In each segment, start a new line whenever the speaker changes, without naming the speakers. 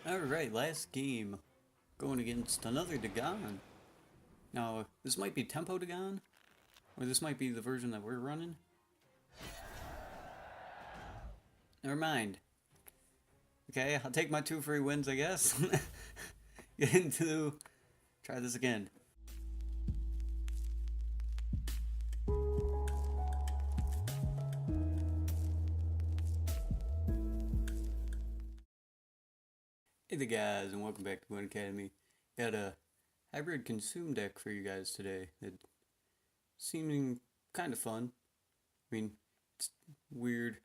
Alright, last game. Going against another dagon. Now, this might be Tempo Dagon, or this might be the version that we're running. Never mind. Okay, I'll take my 2 free wins, I guess. Get into... Try this again. Hey there guys, and welcome back to Gwent Academy. Got a hybrid consume deck for you guys today. It seeming kind of fun. I mean, it's weird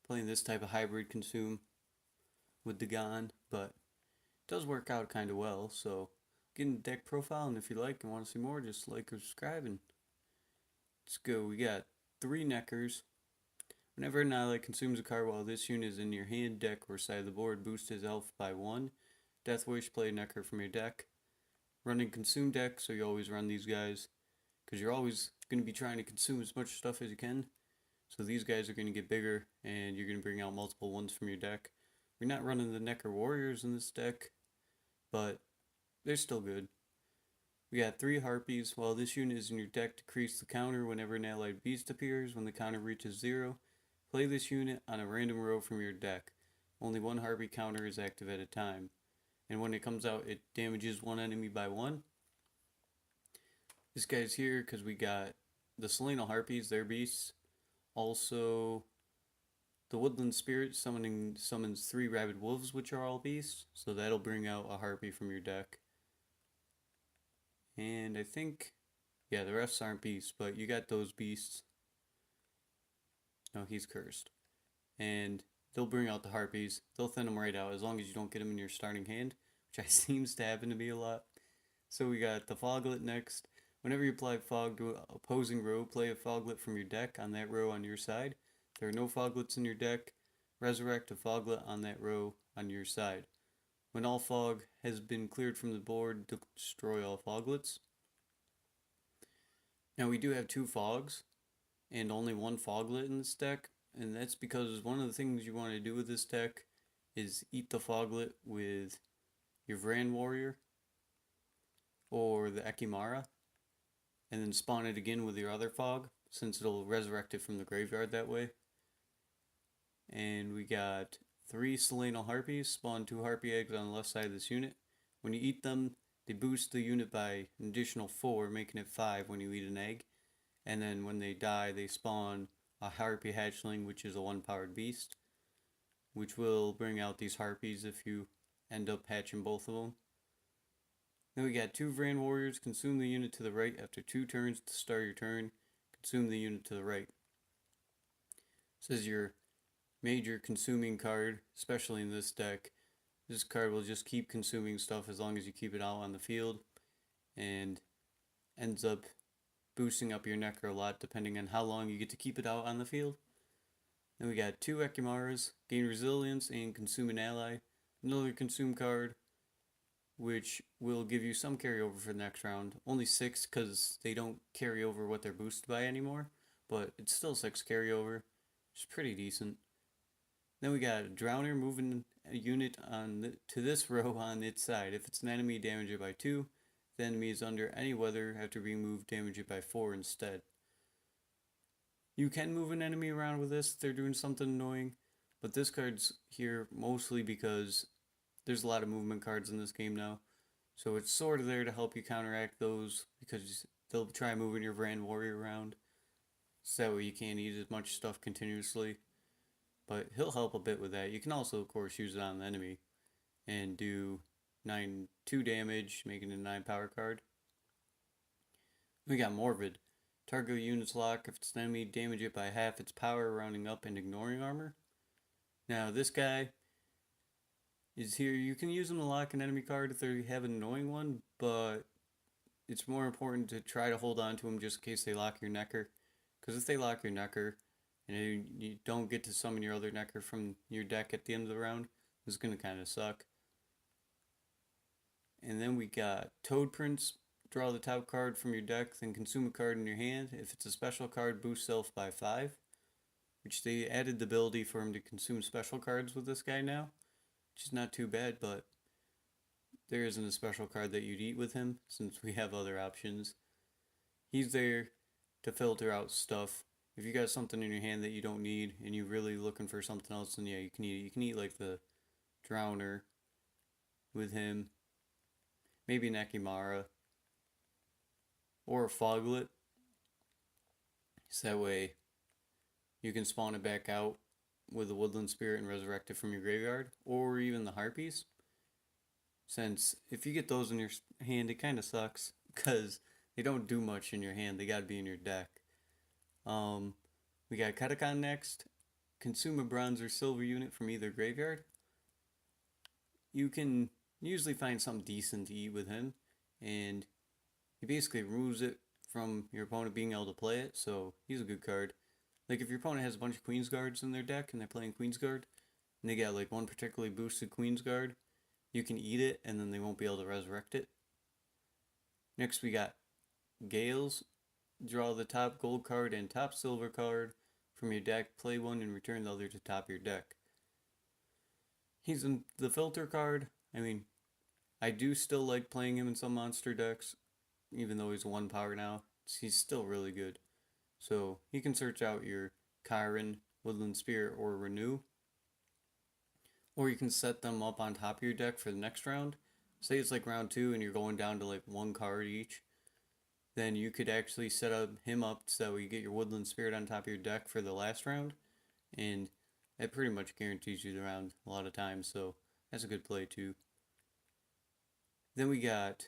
playing this type of hybrid consume with dagon, but it does work out kind of well. So get in the deck profile, and if you like and want to see more, just like or subscribe, and let's go. We got 3 Neckers. Whenever an ally consumes a card while this unit is in your hand, deck, or side of the board, boost his health by 1. Death Wish, play a Necker from your deck. Running consume deck, so you always run these guys, because you're always going to be trying to consume as much stuff as you can. So these guys are going to get bigger, and you're going to bring out multiple ones from your deck. We're not running the Necker Warriors in this deck, but they're still good. We got 3 Harpies. While this unit is in your deck, decrease the counter whenever an allied beast appears. When the counter reaches 0, play this unit on a random row from your deck. Only 1 Harpy counter is active at a time. And when it comes out, it damages 1 enemy by 1. This guy's here because we got the Selena Harpies, their beasts. Also, the Woodland Spirit summons 3 Rabid Wolves, which are all beasts. So that'll bring out a Harpy from your deck. And I think, yeah, the rest aren't beasts, but you got those beasts. No, he's cursed. And they'll bring out the Harpies. They'll thin them right out as long as you don't get them in your starting hand, which seems to happen to be a lot. So we got the Foglet next. Whenever you apply Fog to an opposing row, play a Foglet from your deck on that row on your side. If there are no Foglets in your deck, resurrect a Foglet on that row on your side. When all fog has been cleared from the board, destroy all Foglets. Now we do have 2 Fogs and only 1 Foglet in this deck, and that's because one of the things you want to do with this deck is eat the Foglet with your Vran Warrior or the Ekimara, and then spawn it again with your other Fog, since it'll resurrect it from the graveyard that way. And we got 3 Selena Harpies, spawn 2 Harpy eggs on the left side of this unit. When you eat them, they boost the unit by an additional 4, making it 5 when you eat an egg. And then when they die, they spawn a Harpy Hatchling, which is a 1-powered beast, which will bring out these Harpies if you end up hatching both of them. Then we got 2 Vran Warriors. Consume the unit to the right after 2 turns to start your turn. Consume the unit to the right. This is your major consuming card, especially in this deck. This card will just keep consuming stuff as long as you keep it out on the field, and ends up boosting up your Necker a lot depending on how long you get to keep it out on the field. Then we got 2 Ekimaras, gain resilience and consume an ally. Another consume card, which will give you some carryover for the next round. Only 6 because they don't carry over what they're boosted by anymore, but it's still 6 carryover, which is pretty decent. Then we got a Drowner, moving a unit to this row on its side. If it's an enemy, damage it by 2. If the enemy is under any weather, after being moved, damage it by 4 instead. You can move an enemy around with this if they're doing something annoying, but this card's here mostly because there's a lot of movement cards in this game now. So it's sort of there to help you counteract those, because they'll try moving your Vran Warrior around, so that way you can't eat as much stuff continuously. But he'll help a bit with that. You can also, of course, use it on the enemy and do 2 damage, making it a 9 power card. We got Morbid. Target unit's lock. If it's an enemy, damage it by half its power, rounding up and ignoring armor. Now, this guy is here. You can use him to lock an enemy card if they have an annoying one, but it's more important to try to hold on to him just in case they lock your Necker. Because if they lock your Necker, and you don't get to summon your other Necker from your deck at the end of the round, it's going to kind of suck. And then we got Toad Prince. Draw the top card from your deck, then consume a card in your hand. If it's a special card, boost self by 5. Which they added the ability for him to consume special cards with this guy now. which is not too bad, but there isn't a special card that you'd eat with him since we have other options. He's there to filter out stuff. If you got something in your hand that you don't need and you're really looking for something else, then yeah, you can eat it. You can eat like the Drowner with him, maybe an Ekimara, or a Foglet. So that way you can spawn it back out with a Woodland Spirit and resurrect it from your graveyard, or even the Harpies. Since if you get those in your hand, it kind of sucks because they don't do much in your hand. They gotta be in your deck. We got Katakon next. Consume a bronze or silver unit from either graveyard. You can usually find something decent to eat with him, and he basically removes it from your opponent being able to play it, so he's a good card. Like if your opponent has a bunch of Queensguards in their deck and they're playing Queensguard, and they got like one particularly boosted Queensguard, you can eat it and then they won't be able to resurrect it. Next we got Gales. Draw the top gold card and top silver card from your deck, play one and return the other to top of your deck. He's in the filter card. I mean, I do still like playing him in some monster decks, even though he's 1 power now. He's still really good. So he can search out your Chiron, Woodland Spirit, or Renew. Or you can set them up on top of your deck for the next round. Say it's like round 2 and you're going down to like 1 card each. Then you could actually set him up so you get your Woodland Spirit on top of your deck for the last round. And that pretty much guarantees you the round a lot of times, so that's a good play too. Then we got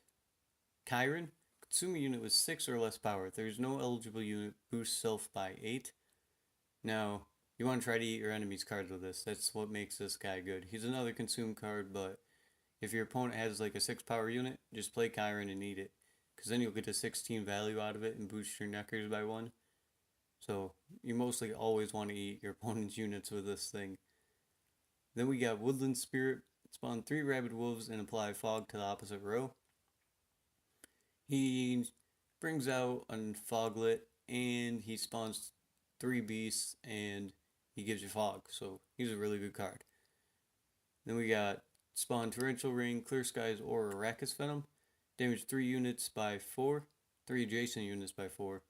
Chiron. Consume a unit with 6 or less power. There's no eligible unit boosts self by 8. Now, you want to try to eat your enemy's cards with this. That's what makes this guy good. He's another consume card, but if your opponent has like a 6 power unit, just play Chiron and eat it. Because then you'll get a 16 value out of it and boost your neckers by 1. So you mostly always want to eat your opponent's units with this thing. Then we got Woodland Spirit. Spawn 3 Rabid Wolves and apply Fog to the opposite row. He brings out a Foglet and he spawns 3 Beasts and he gives you Fog. So he's a really good card. Then we got spawn Torrential Rain, Clear Skies, or Arrakis Venom. Damage 3 units by 4. 3 adjacent units by 4.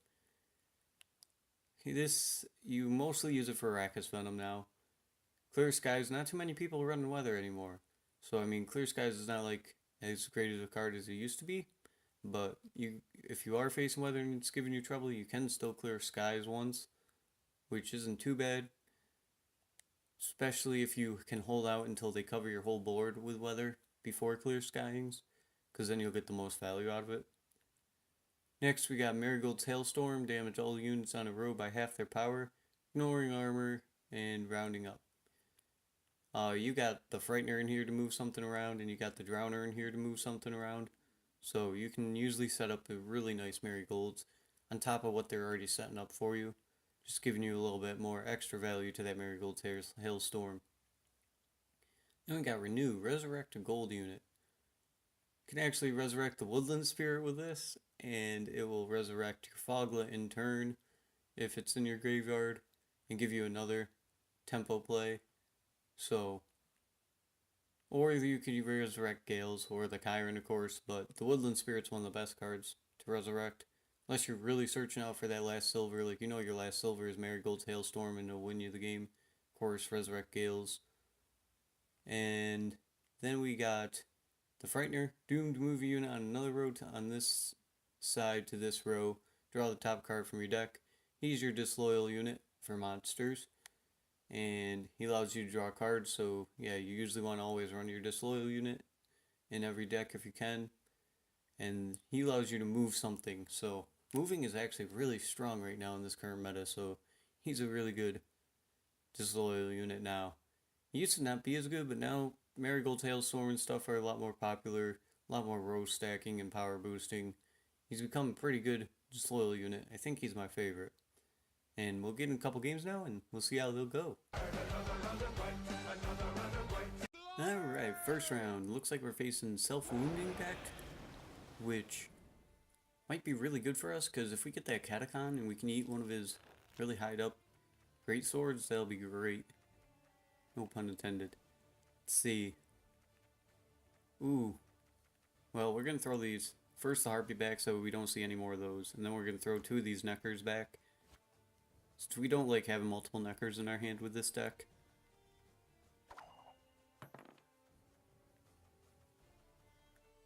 This, you mostly use it for Arrakis Venom now. Clear Skies, not too many people run Weather anymore. So, I mean, Clear Skies is not like as great as a card as it used to be. But if you are facing Weather and it's giving you trouble, you can still clear Skies once, which isn't too bad. Especially if you can hold out until they cover your whole board with Weather before Clear Skyings, because then you'll get the most value out of it. Next, we got Marigold's Hailstorm. Damage all units on a row by half their power, ignoring armor, and rounding up. You got the Frightener in here to move something around, and you got the Drowner in here to move something around. So you can usually set up a really nice Marigolds on top of what they're already setting up for you. Just giving you a little bit more extra value to that Marigold's Hailstorm. Then we got Renew. Resurrect a gold unit. You can actually resurrect the Woodland Spirit with this, and it will resurrect your Foglet in turn if it's in your graveyard and give you another tempo play. So, or you could resurrect Gales or the Chiron, of course, but the Woodland Spirit's one of the best cards to resurrect. Unless you're really searching out for that last silver, like you know your last silver is Marigold's Hailstorm and it'll win you the game. Of course, resurrect Gales. And then we got the Frightener. Doomed to move a unit on another row on this side to this row. Draw the top card from your deck. He's your disloyal unit for monsters. And he allows you to draw cards, so yeah, you usually want to always run your disloyal unit in every deck if you can. And he allows you to move something, so moving is actually really strong right now in this current meta, so he's a really good disloyal unit now. He used to not be as good, but now Marigold's Hailstorm and stuff are a lot more popular, a lot more row stacking and power boosting. He's become a pretty good disloyal unit. I think he's my favorite. And we'll get in a couple games now, and we'll see how they'll go. Alright, first round. Looks like we're facing Self-Wounding deck, which might be really good for us, because if we get that Katakon and we can eat one of his really high up great swords, that'll be great. No pun intended. Let's see. Ooh. Well, we're going to throw these. First the Harpy back so we don't see any more of those. And then we're going to throw 2 of these Neckers back. So we don't like having multiple Neckers in our hand with this deck.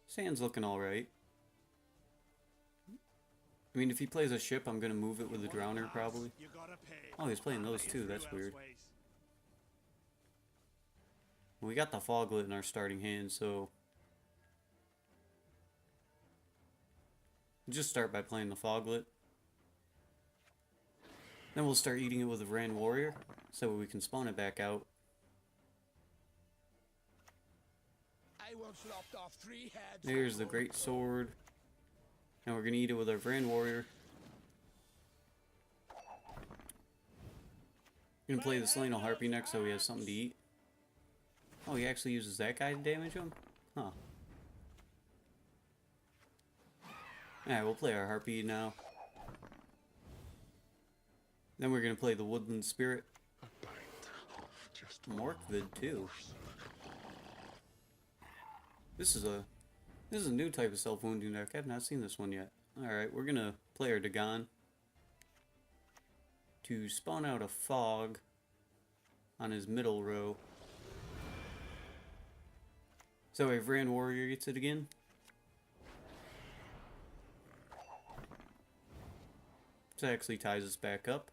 Sand's looking alright. I mean, if he plays a ship, I'm going to move it with a Drowner, probably. Oh, he's playing those too. That's weird. We got the Foglet in our starting hand, so... we'll just start by playing the Foglet. Then we'll start eating it with a Rand Warrior, so we can spawn it back out. There's the Great Sword. Now we're going to eat it with our Rand Warrior. Going to play the Selena Harpy next so he has something to eat. Oh, he actually uses that guy to damage him? Huh. Alright, we'll play our Harpy now. Then we're going to play the Woodland Spirit. Morkvid too. This is a new type of self-wounding deck. I have not seen this one yet. Alright, we're going to play our Dagon to spawn out a Fog on his middle row. So if Rand Warrior gets it again. This actually ties us back up.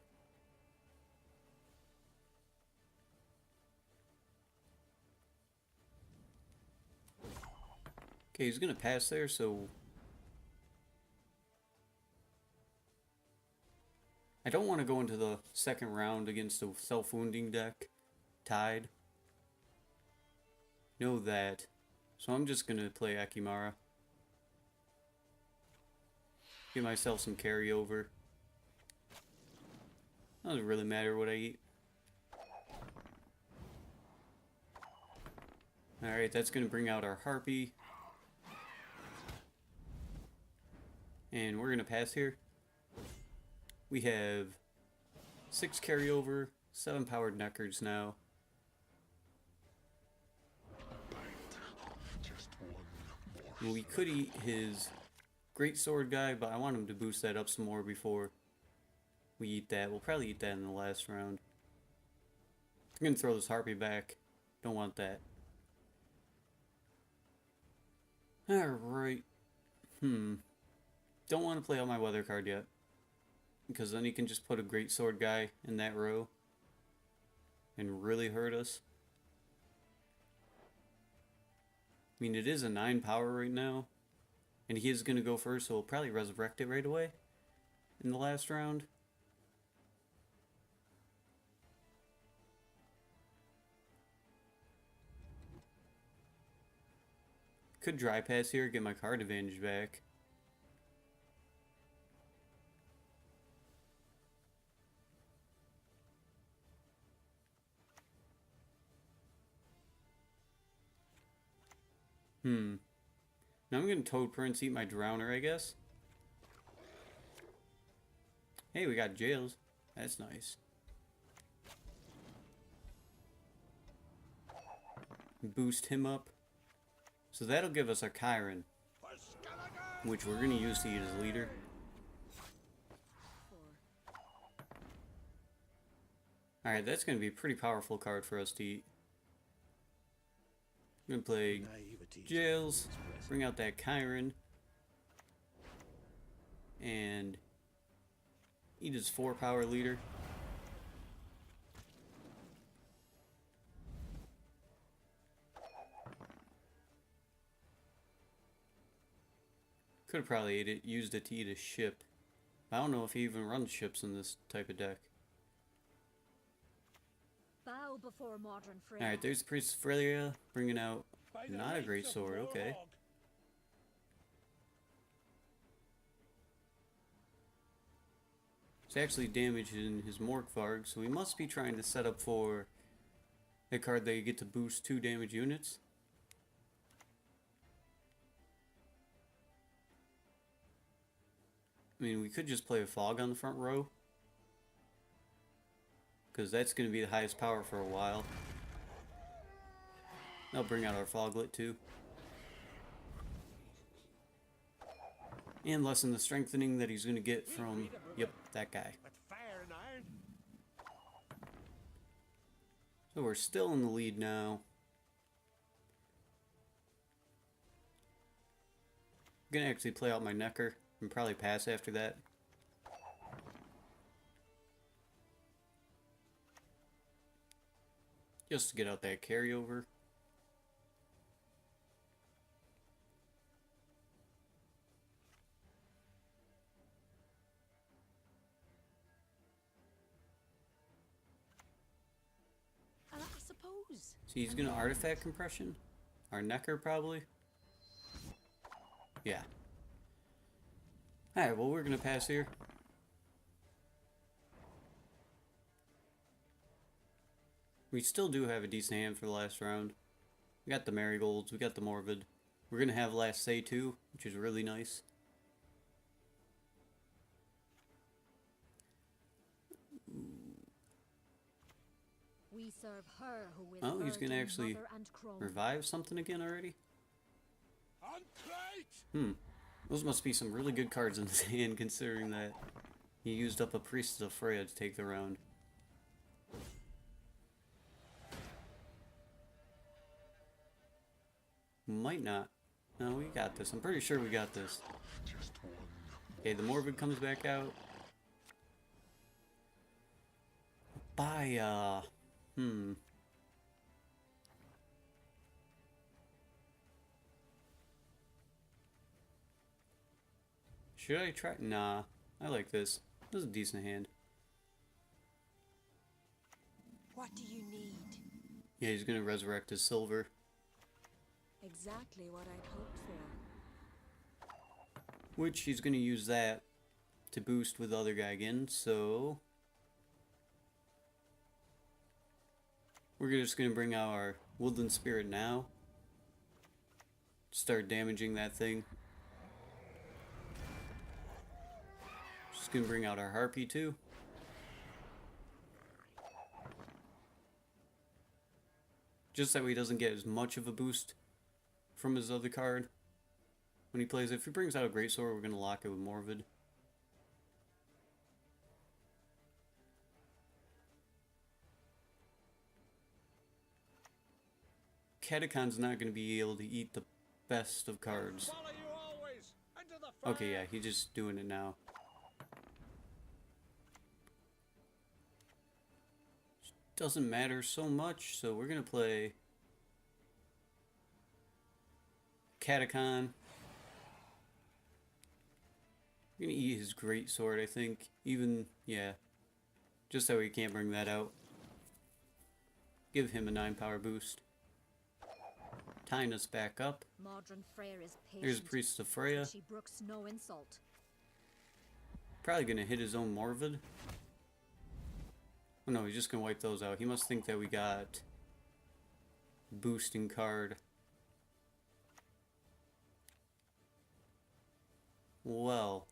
Okay, he's gonna pass there, so I don't want to go into the second round against a self-wounding deck tied. Know that. So I'm just gonna play Akimara. Get myself some carryover. Doesn't really matter what I eat. Alright, that's gonna bring out our Harpy. And we're gonna pass here. We have 6 carryover, 7 powered Neckers now. And we could eat his Great Sword guy, but I want him to boost that up some more before we eat that. We'll probably eat that in the last round. I'm gonna throw this Harpy back. Don't want that. Alright. Don't want to play out my weather card yet. Because then he can just put a Great Sword guy in that row and really hurt us. I mean, it is a 9 power right now. And he is going to go first, so we'll probably resurrect it right away in the last round. Could dry pass here, get my card advantage back. Now I'm going to Toad Prince, eat my Drowner, I guess. Hey, we got Jails. That's nice. Boost him up. So that'll give us our Chiron, which we're going to use to eat as leader. Alright, that's going to be a pretty powerful card for us to eat. I'm going to play Jails, bring out that Chiron, and eat his 4 power leader. Could have probably ate it, used it to eat a ship. I don't know if he even runs ships in this type of deck.
Bow before modern Freya.
Alright, there's Priest Freya bringing out not a great sword, okay. It's actually damaging his Morkvarg, so we must be trying to set up for a card that you get to boost 2 damage units. I mean, we could just play a Fog on the front row, because that's going to be the highest power for a while. I'll bring out our Foglet too. And lessen the strengthening that he's going to get from, yep, that guy.
With fire and iron.
So we're still in the lead now. I'm going to actually play out my Necker and probably pass after that. Just to get out that carryover.
I suppose.
So he's going to artifact compression? Our Necker probably? Yeah. Alright, well we're going to pass here. We still do have a decent hand for the last round. We got the Marigolds, we got the Morbid. We're going to have last say too, which is really nice.
We serve her who will
Oh, he's going to actually
mother and crone.
revive something again already?
On plate!
Those must be some really good cards in his hand, considering that he used up a Priestess of Freya to take the round. Might not. No, we got this. I'm pretty sure we got this. Okay, the Morbid comes back out. Baya. Should I try? Nah, I like this. This is a decent hand.
What do you need?
Yeah, he's gonna resurrect his silver.
Exactly what I'd hoped for.
Which he's gonna use that to boost with the other guy again, so we're just gonna bring out our Woodland Spirit now. Start damaging that thing. Just gonna bring out our Harpy too. Just that way he doesn't get as much of a boost from his other card when he plays it. If he brings out a Greatsword, we're gonna lock it with Morbid. Catacon's not gonna be able to eat the best of cards.
Follow you always. Into the fire.
Okay, yeah, he's just doing it now. Doesn't matter so much, so we're gonna play Catacon. We're gonna eat his Greatsword, I think. Even, yeah. Just so he can't bring that out. Give him a 9 power boost. Tying us back up.
Modern Freyr is patient.
There's Priestess of Freya.
She brooks no insult.
Probably gonna hit his own Morbid. Oh no, he's just gonna wipe those out. He must think that we got boosting card. Well,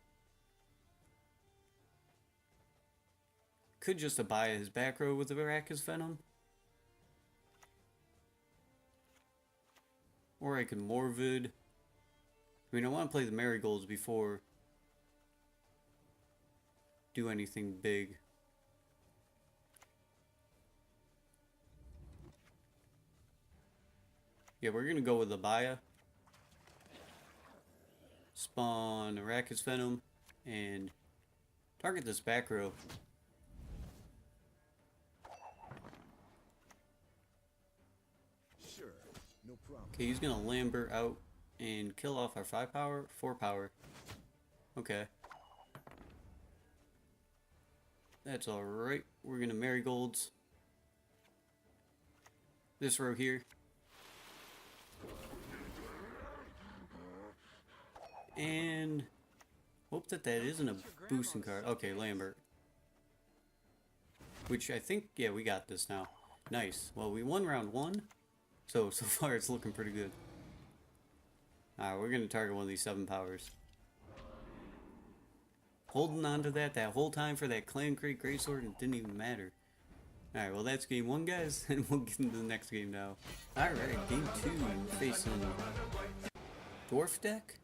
could just Abaya his back row with the Arachis Venom. Or I can Morbid. I mean, I want to play the Marigolds before do anything big. Yeah, we're gonna go with Abaya. Spawn Arachis Venom and target this back row.
Sure, no problem.
Okay, he's gonna Lambert out and kill off our 5 power, 4 power. Okay. That's alright. We're gonna Marigolds this row here. And hope that that isn't a boosting card. Okay, Lambert. Which I think, yeah, we got this now. Nice. Well, we won round 1. So far it's looking pretty good. Alright, we're going to target one of these 7 powers. Holding on to that whole time for that Clan Crate Greatsword, and it didn't even matter. Alright, well that's game 1, guys, and we'll get into the next game now. Alright, game 2, facing Dwarf deck.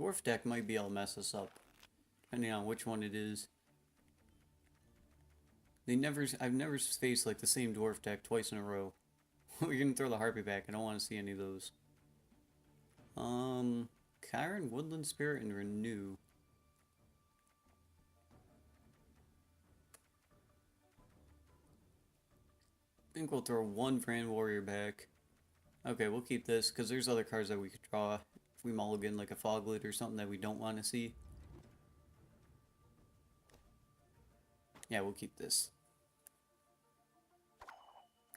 Dwarf deck might be able to mess us up, depending on which one it is. I've never faced like the same dwarf deck twice in a row. We're gonna throw the Harpy back. I don't want to see any of those. Chiron, Woodland Spirit, and Renew. I think we'll throw one Grand Warrior back. Okay, we'll keep this, because there's other cards that we could draw if we mulligan, like a Foglet or something that we don't want to see. Yeah, we'll keep this.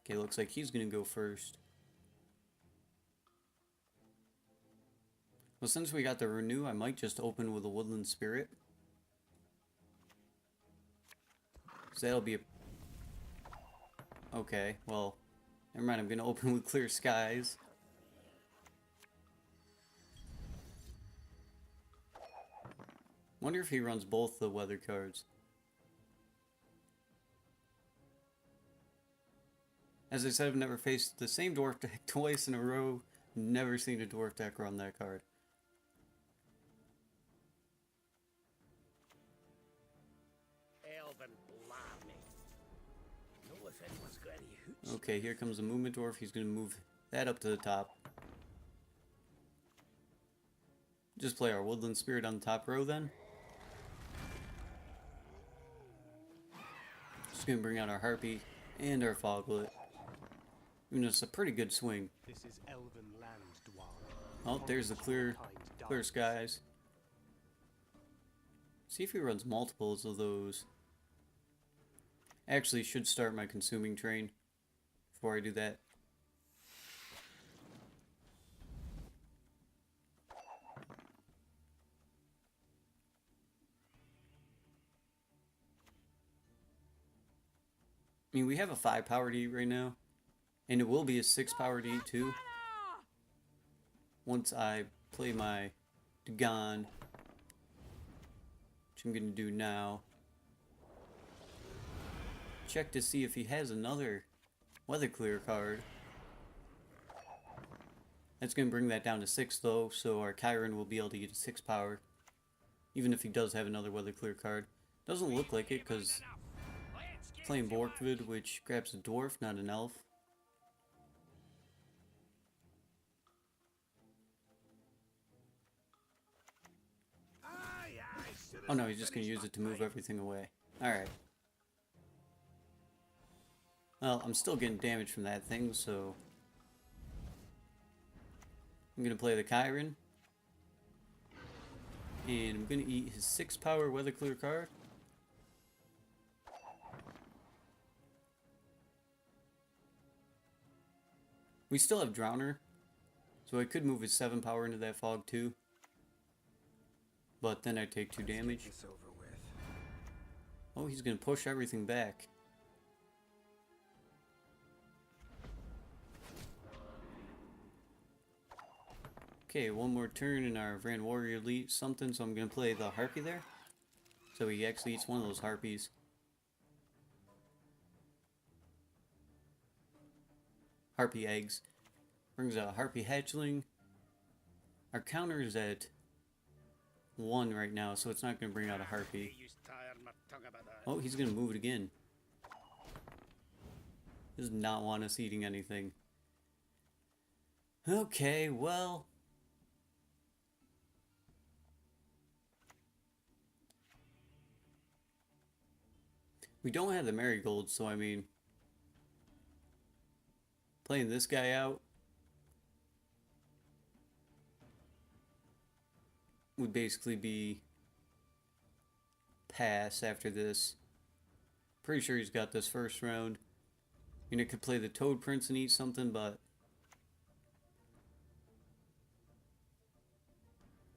Okay, looks like he's going to go first. Well, since we got the Renew, I might just open with a Woodland Spirit. So that'll be a... Okay, well, never mind, I'm going to open with Clear Skies. Wonder if he runs both the weather cards. As I said, I've never faced the same dwarf deck twice in a row. Never seen a dwarf deck run that card.
Elven blarney. Know if anyone's got any hoots.
Okay, here comes the movement dwarf. He's going to move that up to the top. Just play our Woodland Spirit on the top row then. Just going to bring out our Harpy and our Foglet. I mean, it's a pretty good swing.
This is elven land, Dwarf.
Oh, there's the clear skies. See if he runs multiples of those. Actually, should start my consuming train before I do that. I mean, we have a 5 power D right now. And it will be a 6 power D too. Once I play my dagon. Which I'm going to do now. Check to see if he has another weather clear card. That's going to bring that down to 6 though. So our Chiron will be able to get a 6 power. Even if he does have another weather clear card. Doesn't look like it because playing Borkvid, which grabs a dwarf, not an elf. Oh no, he's just going to use it to move everything away. Alright. Well, I'm still getting damage from that thing, so... I'm going to play the Chiron. And I'm going to eat his 6 power weather clear card. We still have Drowner, so I could move his 7 power into that fog too. But then I take 2 damage. Oh, he's going to push everything back. Okay, one more turn in our Grand Warrior Elite something, so I'm going to play the Harpy there. So he actually eats one of those Harpies. Harpy eggs. Brings out a Harpy hatchling. Our counter is at 1 right now, so it's not going to bring out a Harpy. Oh, he's going to move it again. Does not want us eating anything. Okay, well... We don't have the Marigold, so I mean... Playing this guy out would basically be pass after this. Pretty sure he's got this first round. You know, could play the Toad Prince and eat something, but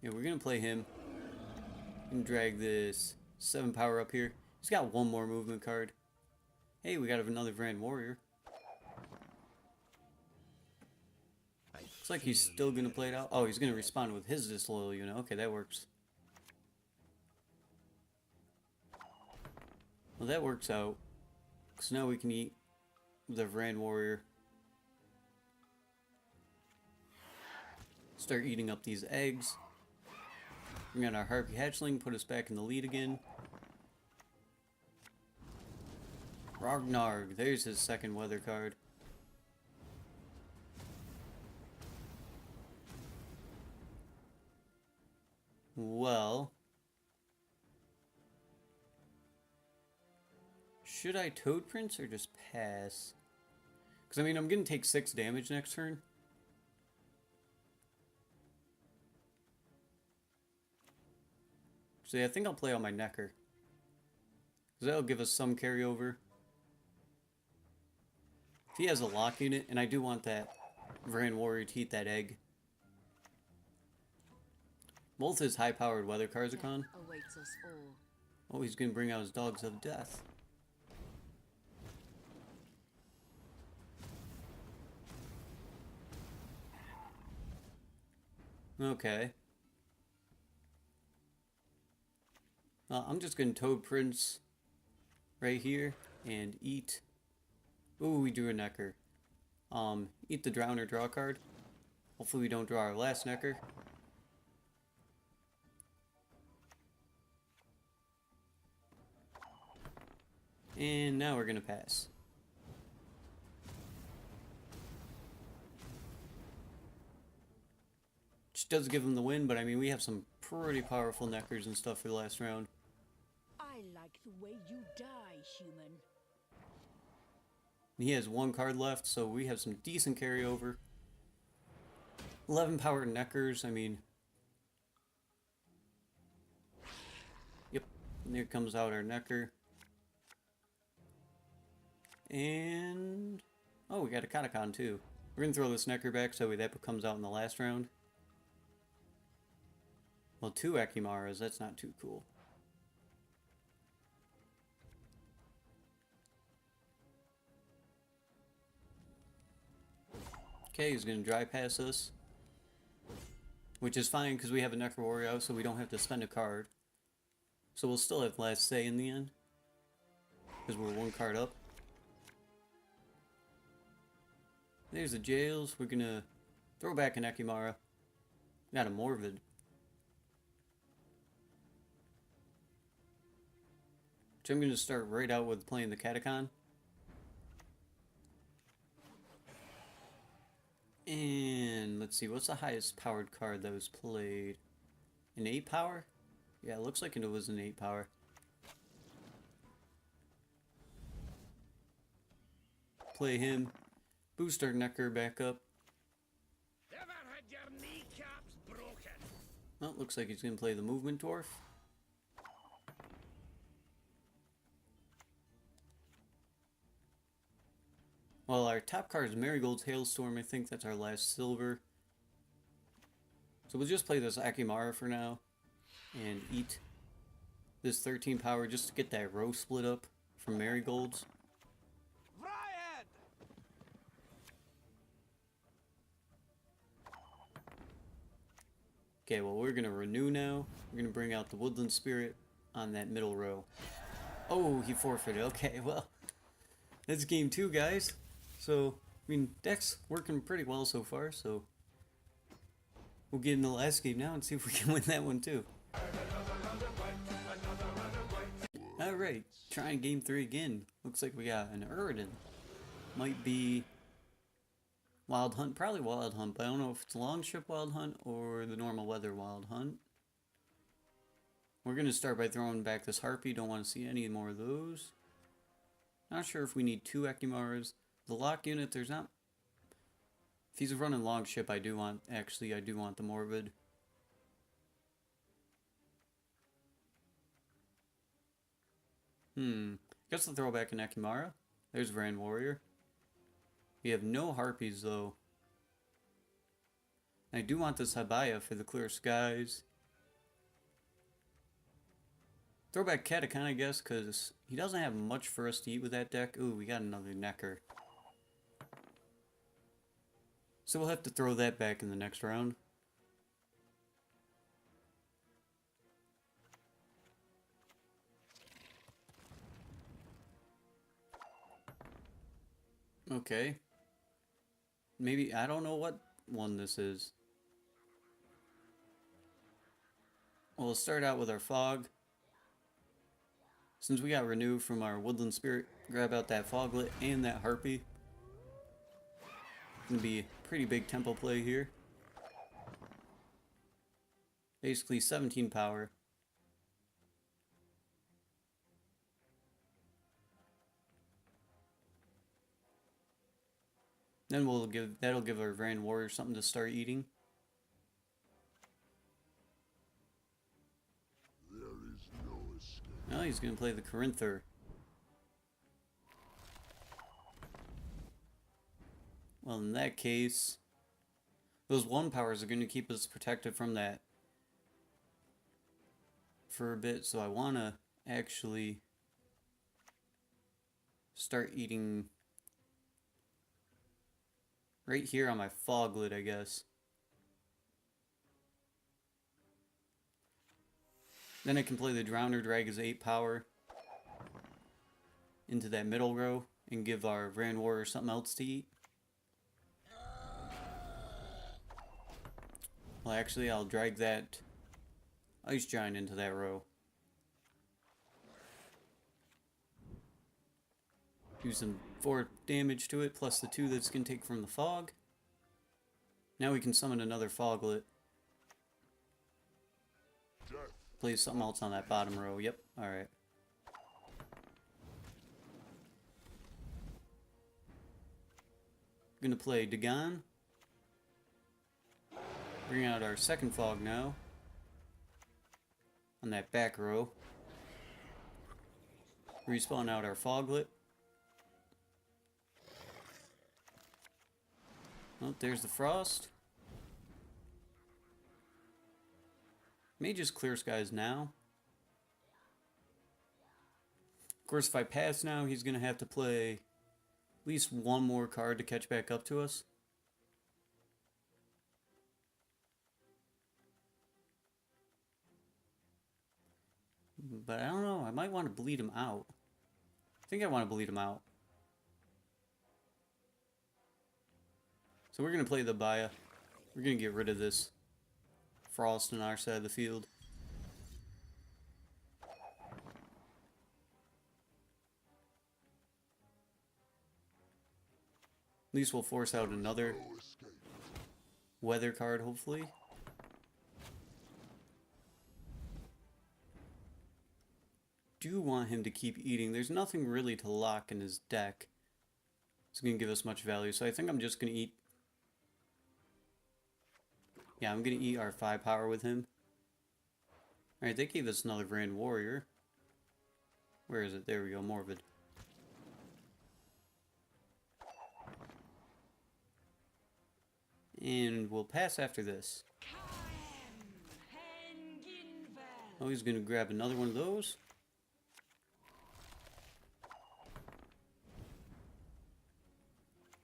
yeah, we're gonna play him and drag this 7 power up here. He's got 1 more movement card. Hey, we got another Grand Warrior. Looks like he's still gonna play it out. Oh, he's gonna respond with his disloyal unit. Okay, that works. Well, that works out. So now we can eat the Grand Warrior. Start eating up these eggs. Bring out our Harpy Hatchling, put us back in the lead again. Rognarg, there's his second weather card. Well, should I Toad Prince or just pass? Because I mean, I'm going to take 6 damage next turn. So yeah, I think I'll play on my Necker. Because that'll give us some carryover. If he has a lock unit, and I do want that Varan Warrior to eat that egg. Both his high-powered weather cards are gone.
Awaits us all.
Oh, he's going to bring out his Dogs of Death. Okay. I'm just going to Toad Prince right here and eat. Ooh, we drew a Necker. Eat the Drowner draw card. Hopefully we don't draw our last Necker. And now we're going to pass. Which does give him the win, but I mean, we have some pretty powerful Neckers and stuff for the last round.
I like the way you die, human.
He has 1 card left, so we have some decent carryover. 11 powered Neckers, I mean... Yep, and here comes out our Necker. And... oh, we got a Catacon too. We're going to throw this Necker back so that comes out in the last round. Well, 2 Akimaras, that's not too cool. Okay, he's going to dry pass us. Which is fine because we have a Necker Warrior out, so we don't have to spend a card. So we'll still have last say in the end. Because we're 1 card up. There's the Jails. We're going to throw back an Ekimara. Got a Morvid. Which I'm going to start right out with playing the Catacon. And let's see, what's the highest powered card that was played? An 8 power? Yeah, it looks like it was an 8 power. Play him. Boost our Necker back up.
Ever had your kneecaps broken?
Well, looks like he's going to play the Movement Dwarf. Well, our top card is Marigold's Hailstorm. I think that's our last silver. So we'll just play this Akimara for now. And eat this 13 power just to get that row split up from Marigold's. Okay, well we're going to renew now. We're going to bring out the Woodland Spirit on that middle row. Oh, he forfeited. Okay, well, that's game 2, guys. So, I mean, deck's working pretty well so far, so we'll get in the last game now and see if we can win that one too. Alright, trying game 3 again. Looks like we got an Uridan. Might be Wild Hunt, probably Wild Hunt, but I don't know if it's Longship Wild Hunt or the normal weather Wild Hunt. We're going to start by throwing back this Harpy, don't want to see any more of those. Not sure if we need 2 Ekimaras. The lock unit, there's not... If he's running Longship, I do want the Morbid. Guess I'll throw back an Ekimara. There's Varan Warrior. We have no Harpies, though. I do want this Habaya for the clear skies. Throw back Catacon, I guess, because he doesn't have much for us to eat with that deck. Ooh, we got another Necker. So we'll have to throw that back in the next round. Okay. Maybe, I don't know what one this is. We'll start out with our fog. Since we got renewed from our woodland spirit, grab out that foglet and that harpy. Gonna be a pretty big tempo play here. Basically 17 power. Then that'll give our Grand Warrior something to start eating. Now he's gonna play the Corinther. Well, in that case, those 1 powers are gonna keep us protected from that for a bit, so I wanna actually start eating right here on my foglet, I guess. Then I can play the Drowner, drag his 8 power into that middle row and give our Grand Warrior something else to eat. Well, actually, I'll drag that Ice Giant into that row. Do some 4 damage to it, plus the 2 that's going to take from the fog. Now we can summon another foglet. Play something else on that bottom row. Yep, alright. Gonna play Dagon. Bring out our second fog now. On that back row. Respawn out our foglet. Oh, there's the frost. May just clear skies now. Of course, if I pass now, he's going to have to play at least 1 more card to catch back up to us. But I don't know, I might want to bleed him out. I think I want to bleed him out. So we're going to play the Baya. We're going to get rid of this frost on our side of the field. At least we'll force out another weather card, hopefully. Do want him to keep eating. There's nothing really to lock in his deck. It's going to give us much value, so I think I'm just going to eat. Yeah, I'm going to eat our 5 power with him. Alright, they gave us another Grand Warrior. Where is it? There we go, Morbid. And we'll pass after this. Oh, he's going to grab another one of those.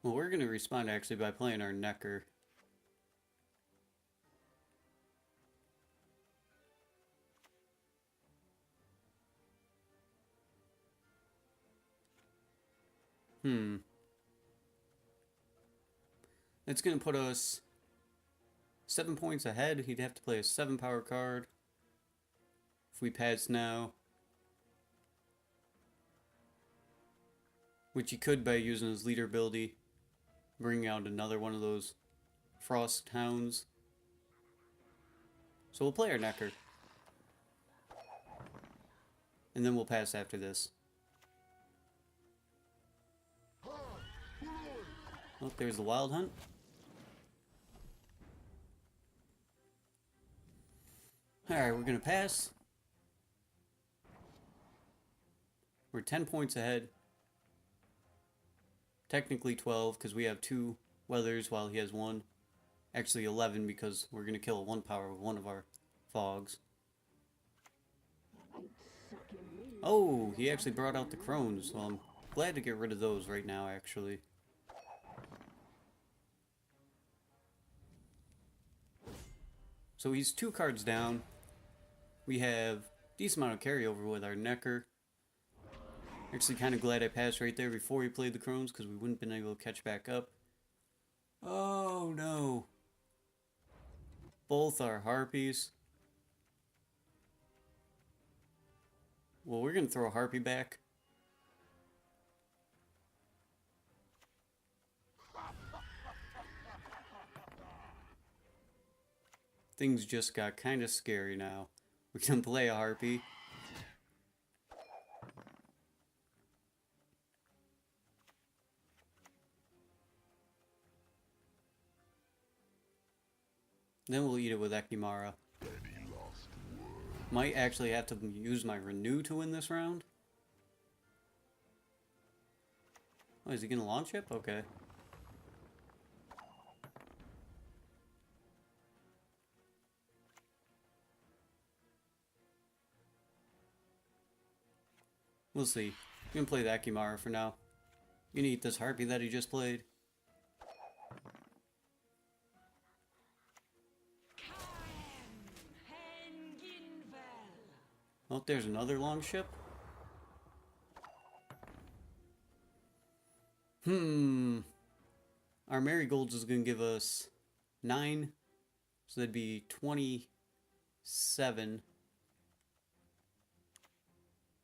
Well, we're going to respond actually by playing our Necker. It's going to put us 7 points ahead. He'd have to play a 7 power card. If we pass now. Which he could by using his leader ability. Bring out another one of those Frost Hounds. So we'll play our Necker. And then we'll pass after this. Oh, there's the Wild Hunt. Alright, we're going to pass. We're 10 points ahead. Technically 12 because we have 2 weathers while he has 1. Actually 11 because we're going to kill a 1 power with one of our fogs. Oh, he actually brought out the crones. Well, I'm glad to get rid of those right now, actually. So he's 2 cards down. We have a decent amount of carryover with our Necker. Actually kind of glad I passed right there before he played the crones because we wouldn't have been able to catch back up. Oh no. Both are harpies. Well, we're gonna throw a harpy back. Things just got kind of scary now. We can play a harpy. Then we'll eat it with Ekimara. Might actually have to use my renew to win this round. Oh, is he gonna launch it? Okay. We'll see. I'm gonna play the Ekimara for now. You gonna eat this harpy that he just played. Oh, there's another long ship. Our marigolds is gonna give us 9. So that'd be 27.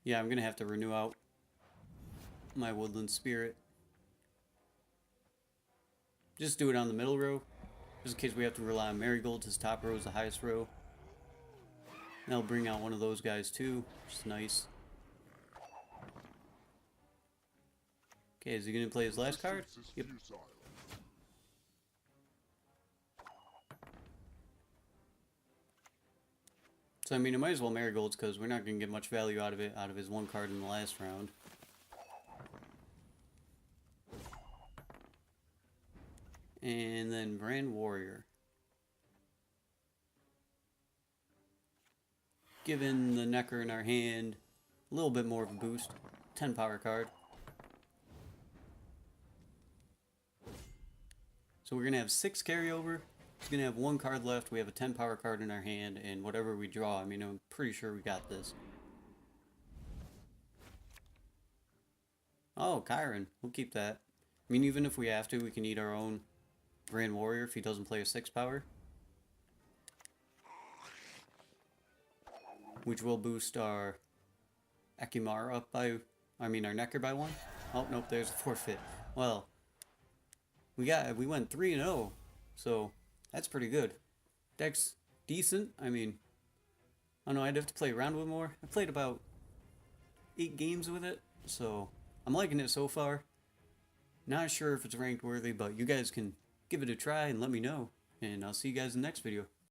Yeah, I'm gonna have to renew out my woodland spirit. Just do it on the middle row. Just in case we have to rely on marigolds. His top row is the highest row. And I'll bring out one of those guys too, which is nice. Okay, is he gonna play his last card? Yep. So I mean, it might as well marigolds because we're not gonna get much value out of it, out of his one card in the last round. And then Brand Warrior. Given the Necker in our hand a little bit more of a boost. 10 power card. So we're going to have 6 carryover. He's going to have 1 card left. We have a 10 power card in our hand. And whatever we draw, I mean, I'm pretty sure we got this. Oh, Chiron. We'll keep that. I mean, even if we have to, we can eat our own Grand Warrior if he doesn't play a 6 power. Which will boost our Ekimara up by, our Necker by 1. Oh, nope, there's a forfeit. Well, we went 3-0, so that's pretty good. Deck's decent. I mean, I don't know, I'd have to play around with more. I played about 8 games with it, so I'm liking it so far. Not sure if it's ranked worthy, but you guys can give it a try and let me know. And I'll see you guys in the next video.